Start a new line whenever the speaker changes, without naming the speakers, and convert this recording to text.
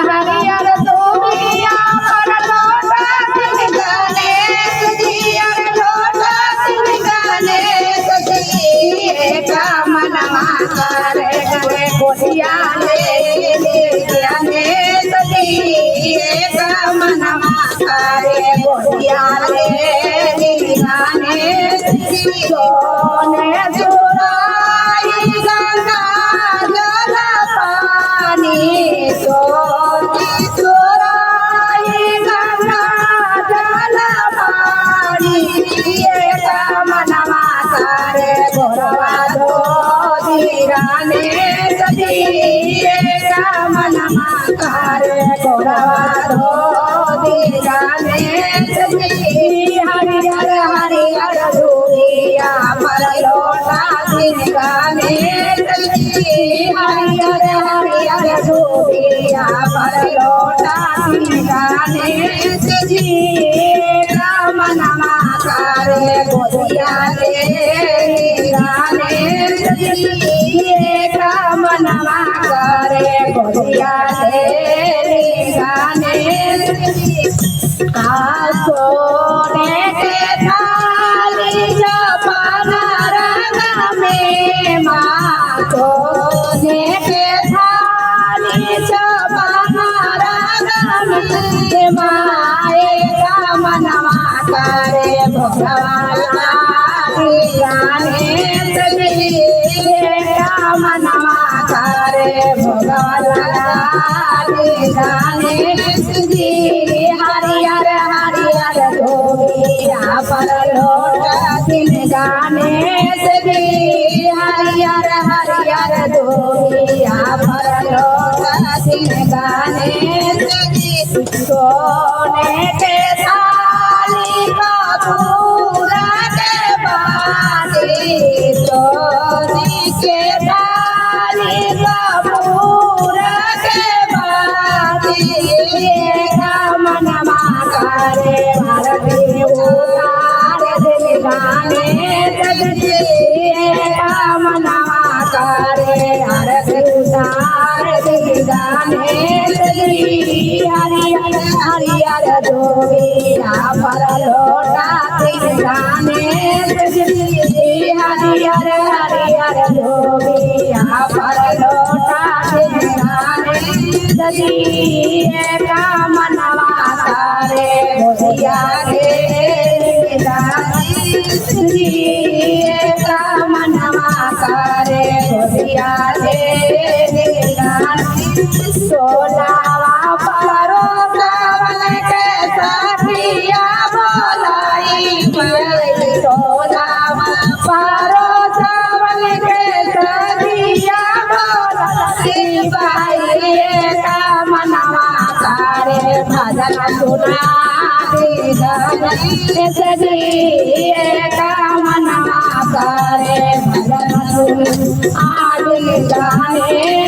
हरियर धोबिया पर लोटा दिन गणेश जी अरे लोटा दिन गणेश जी का मनवा करे गए गोदिया ले गणेश जी का मनवा करे गोदिया ले गणेश जी सोने सुराई गंगा जल पानी सोने सुराई गंगा जल पानी का मनवा करे गोरवा धोबी गणेश जी का मनवा करे गोरवा धोबी गणेश जी हरियर हरियर धोबिया पर लोटा दिन गणेश जी हरियर हरियर धोबिया पर लोटा दिन गणेश जी मनवा करे गोदिया ले गणेश जी का मनवा करे गोदिया ले गणेश जी सोने के थाली जपन रंग में माँ सोने के थाली जपन रंग में माए का मनवा करे भगवान गणेश जी का मनवा करे भगवान गणेश जी हरियर हरियर धोबिया पर लोटा दिन गणेश जी हरियर हरियर धोबिया पर लोटा दिन गणेश जी सोने के थाली कपूर के बाटी सोने के थाली कपूर के बाटी का मनवा करे भारती उतार दिन गणेश जी का मनवा करे भारती उतार दिन गणेश जी हरियर हरियर धोबिया पर लोटा दिन गणेश जी हरियर हरियर धोबिया पर लोटा दिन गणेश जी का मनवा करे गोदिया ले गणेश जी का मनवा करे गोदिया ले गणेश सोनावा परो सावन के साथिया बोलाई सोनावा परो सावन के साथिया बोलाई बाई का मनवा करे भजन सुना गणेश जी का मनवा करे भजन सुना गणेश